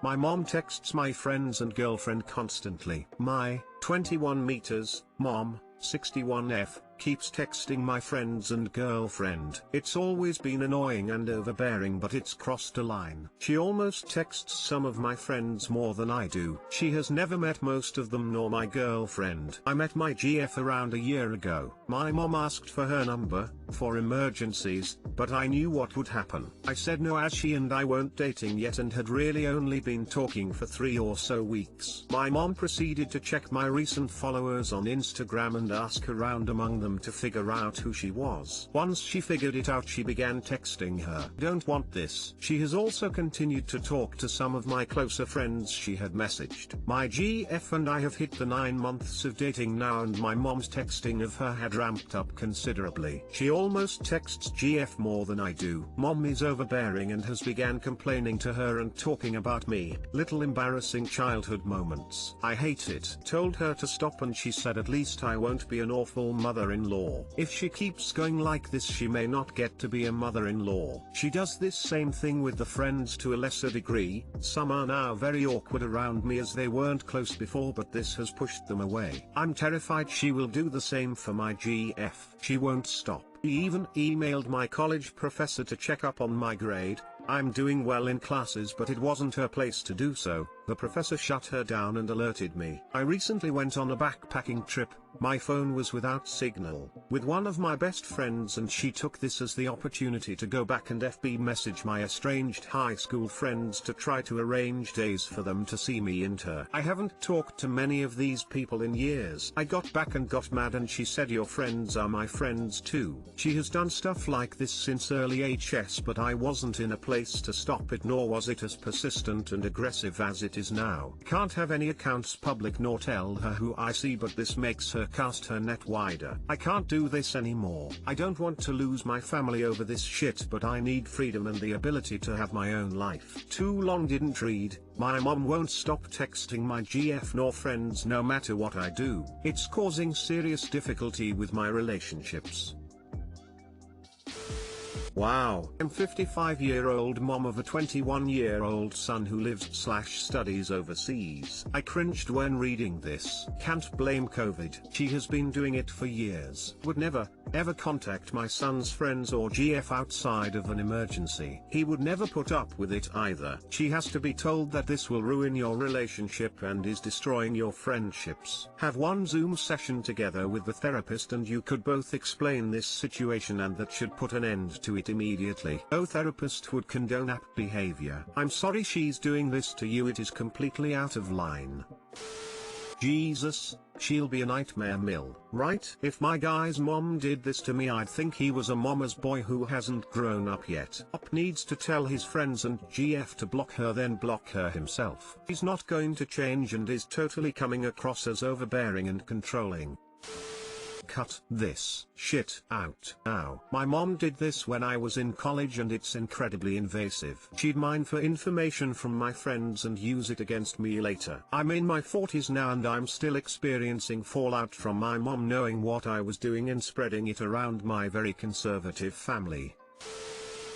My mom texts my friends and girlfriend constantly. My 21 meters, mom, 61F, keeps texting my friends and girlfriend. It's always been annoying and overbearing, but it's crossed a line. She almost texts some of my friends more than I do. She has never met most of them nor my girlfriend. I met my GF around a year ago. My mom asked for her number, for emergencies, but I knew what would happen. I said no, as she and I weren't dating yet and had really only been talking for 3 or so weeks. My mom proceeded to check my recent followers on Instagram and ask around among them to figure out who she was. Once she figured it out, she began texting her. Don't want this. She has also continued to talk to some of my closer friends she had messaged. My GF and I have hit the 9 months of dating now, and my mom's texting of her had ramped up considerably. She almost texts GF more than I do. Mom is overbearing and has began complaining to her and talking about me. Little embarrassing childhood moments. I hate it. Told her to stop and she said at least I won't be an awful mother-in-law. If she keeps going like this, she may not get to be a mother-in-law. She does this same thing with the friends to a lesser degree. Some are now very awkward around me as they weren't close before, but this has pushed them away. I'm terrified she will do the same for my GF. She won't stop. He even emailed my college professor to check up on my grade. I'm doing well in classes, but it wasn't her place to do so. The professor shut her down and alerted me. I recently went on a backpacking trip. My phone was without signal with one of my best friends, and she took this as the opportunity to go back and FB message my estranged high school friends to try to arrange days for them to see me and her. I haven't talked to many of these people in years. I got back and got mad, and she said your friends are my friends too. She has done stuff like this since early HS, but I wasn't in a place to stop it, nor was it as persistent and aggressive as it is now. Can't have any accounts public nor tell her who I see, but this makes her cast her net wider. I can't do this anymore. I don't want to lose my family over this shit, but I need freedom and the ability to have my own life. Too long didn't read. My mom won't stop texting my GF nor friends no matter what I do. It's causing serious difficulty with my relationships. Wow. I'm 55-year-old mom of a 21-year-old son who lives/studies overseas. I cringed when reading this. Can't blame COVID. She has been doing it for years. Would never, ever contact my son's friends or GF outside of an emergency. He would never put up with it either. She has to be told that this will ruin your relationship and is destroying your friendships. Have one Zoom session together with the therapist and you could both explain this situation, and that should put an end to it immediately. No therapist would condone app behavior. I'm sorry she's doing this to you. It is completely out of line. Jesus, she'll be a nightmare mill, right? If my guy's mom did this to me, I'd think he was a mama's boy who hasn't grown up yet. Op needs to tell his friends and GF to block her, then block her himself. He's not going to change and is totally coming across as overbearing and controlling. Cut this shit out now. My mom did this when I was in college and it's incredibly invasive. She'd mine for information from my friends and use it against me later. I'm in my 40s now and I'm still experiencing fallout from my mom knowing what I was doing and spreading it around my very conservative family.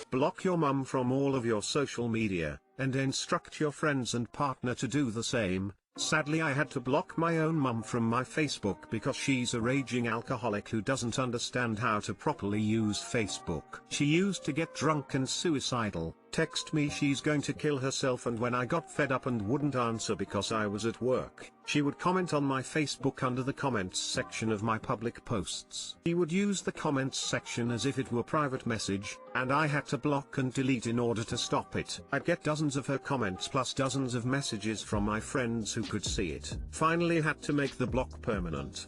Block your mum from all of your social media, and instruct your friends and partner to do the same. Sadly, I had to block my own mum from my Facebook because she's a raging alcoholic who doesn't understand how to properly use Facebook. She used to get drunk and suicidal, text me she's going to kill herself, and when I got fed up and wouldn't answer because I was at work, she would comment on my Facebook under the comments section of my public posts. She would use the comments section as if it were private message, and I had to block and delete in order to stop it. I'd get dozens of her comments plus dozens of messages from my friends who could see it. Finally had to make the block permanent.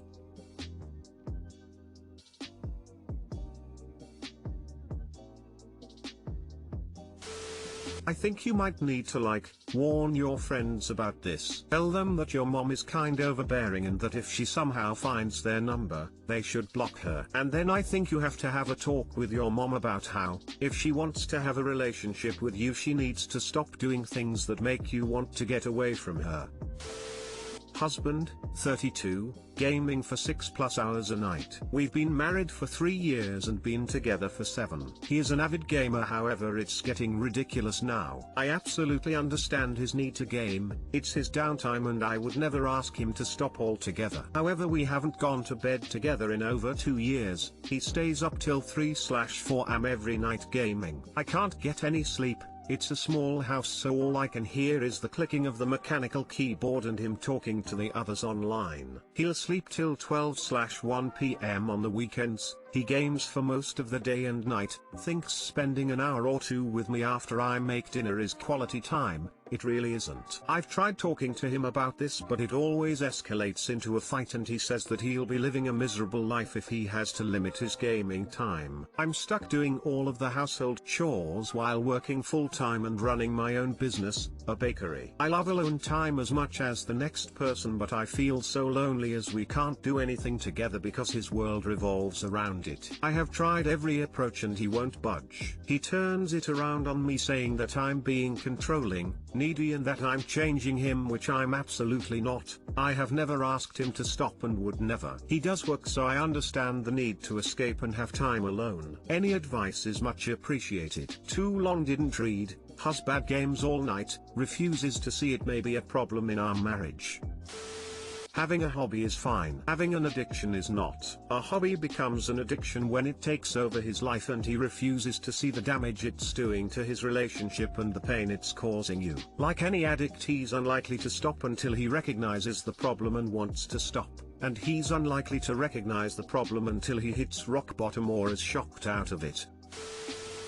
I think you might need to warn your friends about this. Tell them that your mom is kind overbearing and that if she somehow finds their number, they should block her. And then I think you have to have a talk with your mom about how, if she wants to have a relationship with you, she needs to stop doing things that make you want to get away from her. Husband, 32, gaming for 6+ hours a night. We've been married for 3 years and been together for 7. He is an avid gamer, however it's getting ridiculous now. I absolutely understand his need to game, it's his downtime and I would never ask him to stop altogether. However, we haven't gone to bed together in over 2 years. He stays up till 3/4 am every night gaming. I can't get any sleep. It's a small house, so all I can hear is the clicking of the mechanical keyboard and him talking to the others online. He'll sleep till 12/1 p.m. on the weekends. He games for most of the day and night, thinks spending an hour or two with me after I make dinner is quality time. It really isn't. I've tried talking to him about this, but it always escalates into a fight, and he says that he'll be living a miserable life if he has to limit his gaming time. I'm stuck doing all of the household chores while working full-time and running my own business, a bakery. I love alone time as much as the next person, but I feel so lonely as we can't do anything together because his world revolves around it. I have tried every approach and he won't budge. He turns it around on me, saying that I'm being controlling, needy, and that I'm changing him, which I'm absolutely not. I have never asked him to stop and would never. He does work, so I understand the need to escape and have time alone. Any advice is much appreciated. Too long didn't read. Husband games all night, refuses to see it may be a problem in our marriage. Having a hobby is fine. Having an addiction is not. A hobby becomes an addiction when it takes over his life and he refuses to see the damage it's doing to his relationship and the pain it's causing you. Like any addict, he's unlikely to stop until he recognizes the problem and wants to stop. And he's unlikely to recognize the problem until he hits rock bottom or is shocked out of it.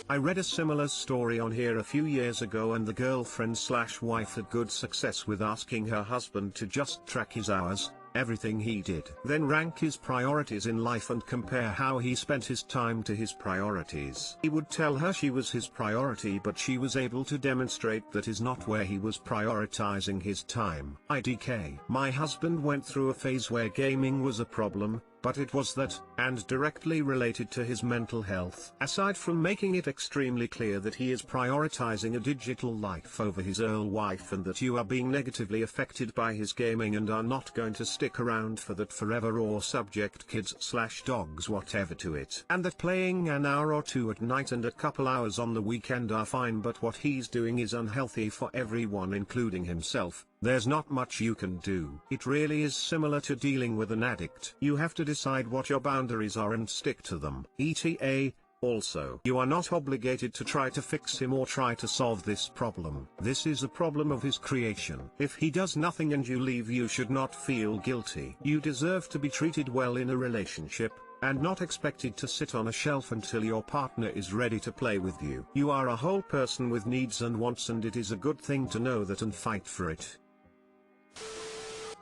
I read a similar story on here a few years ago, and the girlfriend/wife had good success with asking her husband to just track his hours, everything he did. Then rank his priorities in life and compare how he spent his time to his priorities. He would tell her she was his priority, but she was able to demonstrate that is not where he was prioritizing his time. IDK. My husband went through a phase where gaming was a problem, but it was that, and directly related to his mental health. Aside from making it extremely clear that he is prioritizing a digital life over his real life, and that you are being negatively affected by his gaming and are not going to stick around for that forever or subject kids/dogs whatever to it. And that playing an hour or two at night and a couple hours on the weekend are fine, but what he's doing is unhealthy for everyone, including himself. There's not much you can do. It really is similar to dealing with an addict. You have to decide what your boundaries are and stick to them. ETA. Also, you are not obligated to try to fix him or try to solve this problem. This is a problem of his creation. If he does nothing and you leave, you should not feel guilty. You deserve to be treated well in a relationship, and not expected to sit on a shelf until your partner is ready to play with you. You are a whole person with needs and wants, and it is a good thing to know that and fight for it.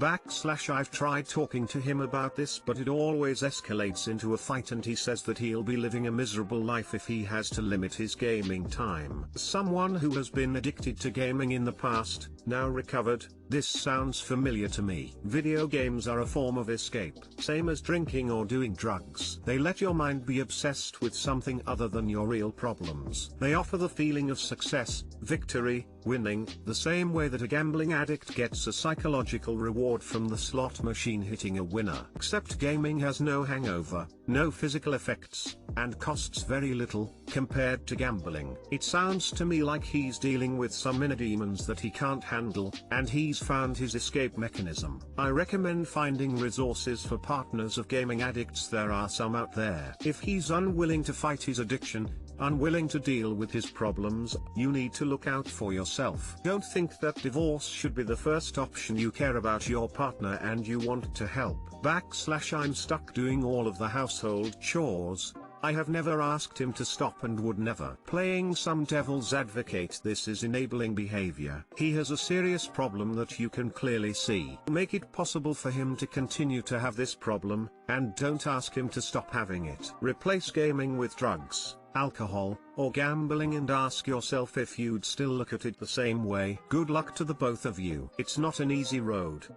I've tried talking to him about this, but it always escalates into a fight, and he says that he'll be living a miserable life if he has to limit his gaming time. Someone who has been addicted to gaming in the past, now recovered, this sounds familiar to me. Video games are a form of escape, same as drinking or doing drugs. They let your mind be obsessed with something other than your real problems. They offer the feeling of success, victory, winning, the same way that a gambling addict gets a psychological reward from the slot machine hitting a winner. Except gaming has no hangover, no physical effects, and costs very little, compared to gambling. It sounds to me like he's dealing with some inner demons that he can't handle, and he's found his escape mechanism. I recommend finding resources for partners of gaming addicts. There are some out there. If he's unwilling to fight his addiction, unwilling to deal with his problems, you need to look out for yourself. Don't think that divorce should be the first option. You care about your partner and you want to help. I'm stuck doing all of the household chores. I have never asked him to stop and would never. Playing some devil's advocate, this is enabling behavior. He has a serious problem that you can clearly see. Make it possible for him to continue to have this problem, and don't ask him to stop having it. Replace gaming with drugs, alcohol, or gambling, and ask yourself if you'd still look at it the same way. Good luck to the both of you. It's not an easy road.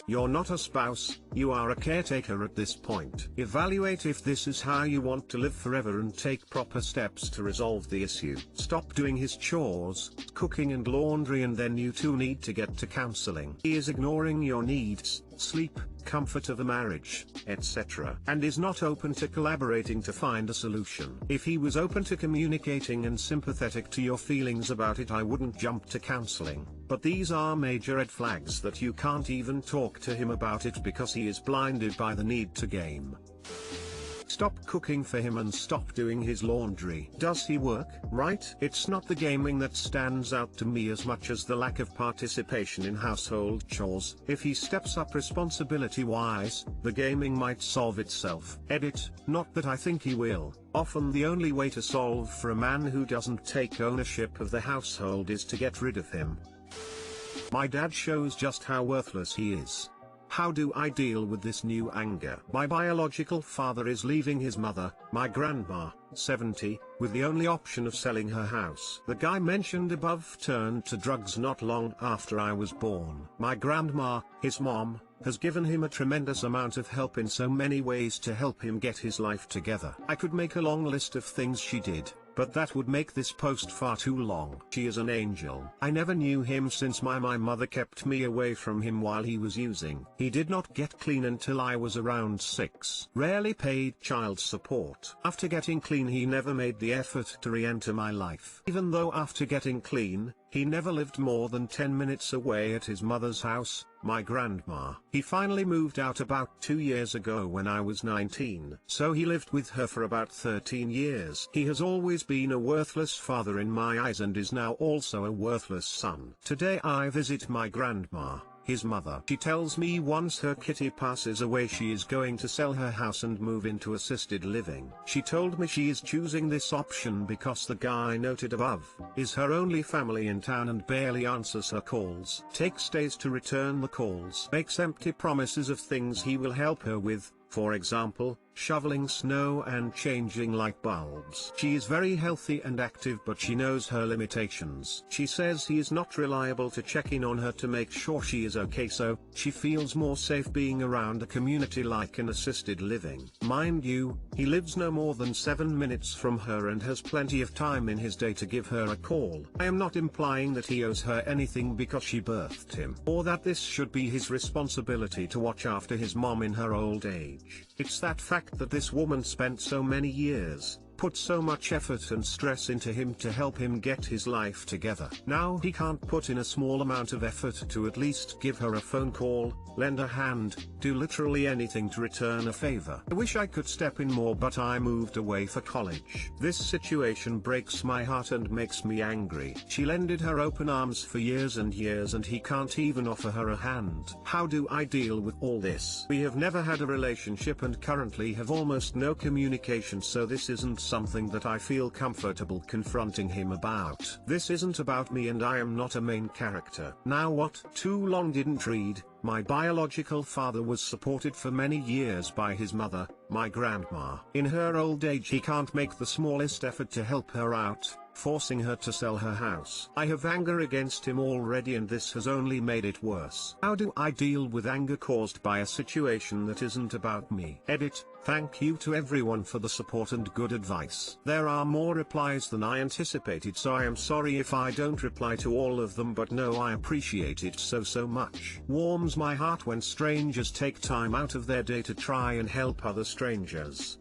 You're not a spouse, you are a caretaker at this point. Evaluate if this is how you want to live forever and take proper steps to resolve the issue. Stop doing his chores, cooking and laundry, and then you two need to get to counseling. He is ignoring your needs, sleep, comfort of a marriage, etc., and is not open to collaborating to find a solution. If he was open to communicating and sympathetic to your feelings about it, I wouldn't jump to counseling. But these are major red flags that you can't even talk to him about it because he is blinded by the need to game. Stop cooking for him and stop doing his laundry. Does he work? Right? It's not the gaming that stands out to me as much as the lack of participation in household chores. If he steps up responsibility-wise, the gaming might solve itself. Edit, not that I think he will. Often the only way to solve for a man who doesn't take ownership of the household is to get rid of him. My dad shows just how worthless he is. How do I deal with this new anger? My biological father is leaving his mother, my grandma, 70, with the only option of selling her house. The guy mentioned above turned to drugs not long after I was born. My grandma, his mom, has given him a tremendous amount of help in so many ways to help him get his life together. I could make a long list of things she did, but that would make this post far too long. She is an angel. I never knew him since my mother kept me away from him while he was using. He did not get clean until I was around 6. Rarely paid child support. After getting clean, he never made the effort to re-enter my life. Even though after getting clean, he never lived more than 10 minutes away at his mother's house, my grandma. He finally moved out about 2 years ago when I was 19. So he lived with her for about 13 years. He has always been a worthless father in my eyes and is now also a worthless son. Today I visit my grandma, his mother. She tells me once her kitty passes away she is going to sell her house and move into assisted living. She told me she is choosing this option because the guy noted above is her only family in town and barely answers her calls. Takes days to return the calls. Makes empty promises of things he will help her with, for example, shoveling snow and changing light bulbs. She is very healthy and active, but she knows her limitations. She says he is not reliable to check in on her to make sure she is okay, so she feels more safe being around a community like an assisted living. Mind you, he lives no more than 7 minutes from her and has plenty of time in his day to give her a call. I am not implying that he owes her anything because she birthed him, or that this should be his responsibility to watch after his mom in her old age. It's that fact that this woman spent so many years, put so much effort and stress into him to help him get his life together. Now he can't put in a small amount of effort to at least give her a phone call, lend a hand, do literally anything to return a favor. I wish I could step in more, but I moved away for college. This situation breaks my heart and makes me angry. She lended her open arms for years and years and he can't even offer her a hand. How do I deal with all this? We have never had a relationship and currently have almost no communication, so this isn't something that I feel comfortable confronting him about. This isn't about me and I am not a main character. Now what? Too long didn't read. My biological father was supported for many years by his mother, my grandma. In her old age he can't make the smallest effort to help her out, forcing her to sell her house. I have anger against him already and this has only made it worse. How do I deal with anger caused by a situation that isn't about me? Edit. Thank you to everyone for the support and good advice. There are more replies than I anticipated, so I am sorry if I don't reply to all of them, but no, I appreciate it so much. Warms my heart when strangers take time out of their day to try and help other strangers.